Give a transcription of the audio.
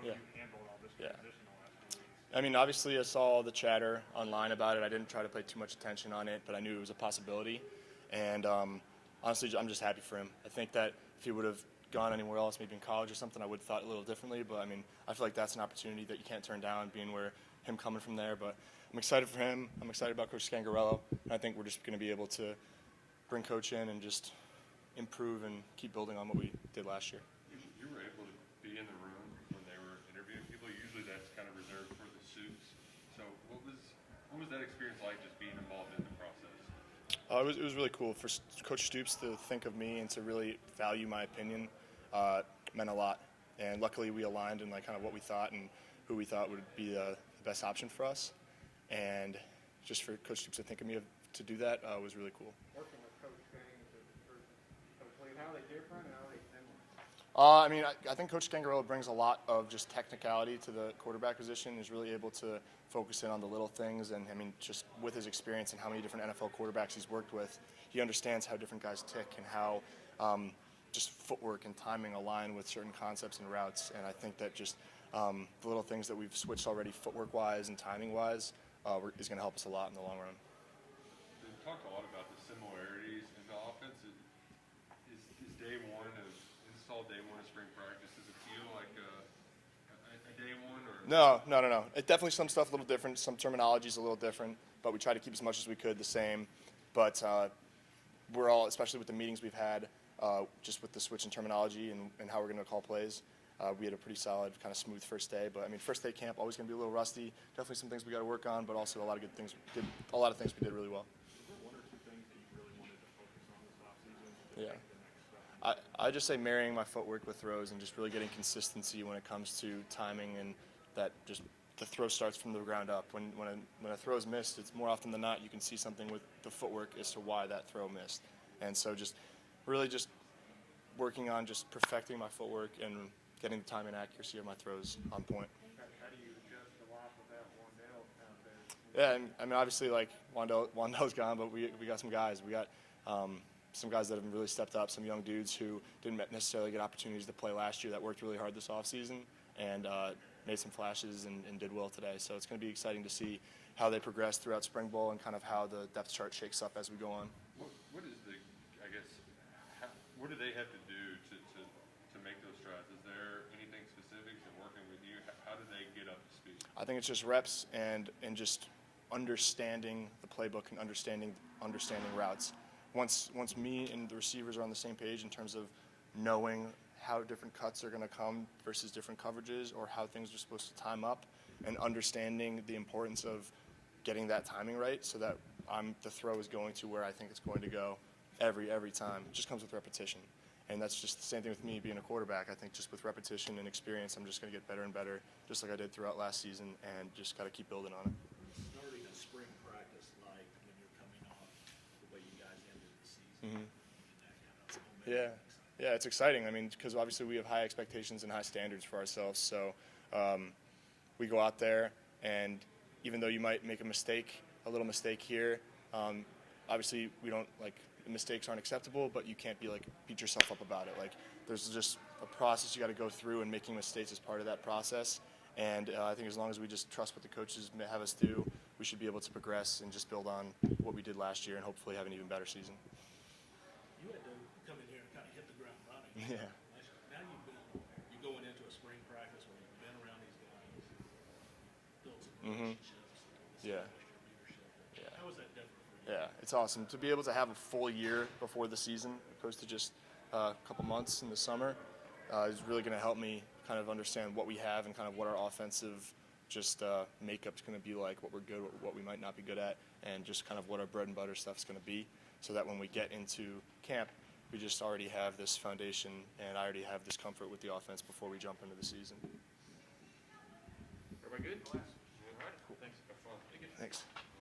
Yeah. you handled all this Yeah. transition the last few weeks. I mean, obviously, I saw all the chatter online about it. I didn't try to pay too much attention on it, but I knew it was a possibility. And honestly, I'm just happy for him. I think that if he would have gone anywhere else, maybe in college or something, I would have thought a little differently. But I mean, I feel like that's an opportunity that you can't turn down, being where him coming from there. But I'm excited for him. I'm excited about Coach Scangarello. And I think we're just going to be able to bring Coach in and just improve and keep building on what we did last year. You were able to be in the room when they were interviewing people. Usually that's kind of reserved for the suits. So what was that experience like, just being involved in the process? It was really cool for Coach Stoops to think of me and to really value my opinion. Meant a lot, and luckily we aligned in like kind of what we thought and who we thought would be the best option for us. And just for Coach Stoops to think of me to do that was really cool. Working with Coach Gaines or Coach Lee, how are they different and how are they similar? I mean, I think Coach Scangarello brings a lot of just technicality to the quarterback position. He's really able to focus in on the little things, and I mean, just with his experience and how many different NFL quarterbacks he's worked with, he understands how different guys tick and how just footwork and timing align with certain concepts and routes. And I think that just the little things that we've switched already, footwork-wise and timing-wise, is going to help us a lot in the long run. We talked a lot about the similarities in the offense. Is day one of spring practice, does it feel like a day one? Or? No. It definitely some stuff a little different. Some terminology is a little different, but we try to keep as much as we could the same. But we're all, especially with the meetings we've had, just with the switch in terminology and how we're going to call plays, we had a pretty solid, kind of smooth first day. But I mean, first day camp always going to be a little rusty. Definitely some things we got to work on, but also a lot of good things. A lot of things we did really well. Was there one or two things that you really wanted to focus on this offseason to Yeah. take the next step? I just say marrying my footwork with throws and just really getting consistency when it comes to timing, and that just the throw starts from the ground up. When a throw is missed, it's more often than not you can see something with the footwork as to why that throw missed. And so just really just working on just perfecting my footwork and getting the time and accuracy of my throws on point. How do you adjust the life without Wandell out there? Yeah, and I mean, obviously, like Wandell's gone, but we got some guys. We got some guys that have really stepped up, some young dudes who didn't necessarily get opportunities to play last year that worked really hard this offseason and made some flashes and did well today. So it's going to be exciting to see how they progress throughout spring ball and kind of how the depth chart shakes up as we go on. What is the, I guess, what do they have to do to make those strides? Is there anything specific to working with you? How do they get up to speed? I think it's just reps and just understanding the playbook and understanding routes. Once me and the receivers are on the same page in terms of knowing how different cuts are going to come versus different coverages or how things are supposed to time up, and understanding the importance of getting that timing right so that the throw is going to where I think it's going to go every time. It just comes with repetition. And that's just the same thing with me being a quarterback. I think just with repetition and experience, I'm just going to get better and better, just like I did throughout last season, and just got to keep building on it. Starting a spring practice like when you're coming off the way you guys ended the season. Mm-hmm. That kind of Yeah, it's exciting. I mean, because obviously we have high expectations and high standards for ourselves. So we go out there, and even though you might make a little mistake here, obviously we don't mistakes aren't acceptable, but you can't beat yourself up about it. There's just a process you got to go through, and making mistakes is part of that process. And I think as long as we just trust what the coaches have us do, we should be able to progress and just build on what we did last year and hopefully have an even better season. You had to come in here and kind of hit the ground running. Yeah. Now you're going into a spring practice where you've been around these guys, built some relationships, Yeah. leadership. Yeah. How was that different for you? Yeah, it's awesome to be able to have a full year before the season, opposed to just a couple months in the summer. Is really going to help me kind of understand what we have and kind of what our offensive makeup's going to be like, what we're good, what we might not be good at, and just kind of what our bread and butter stuff's going to be, so that when we get into camp, we just already have this foundation, and I already have this comfort with the offense before we jump into the season. Everybody good? All right. Cool. Thanks. Have fun. Thanks.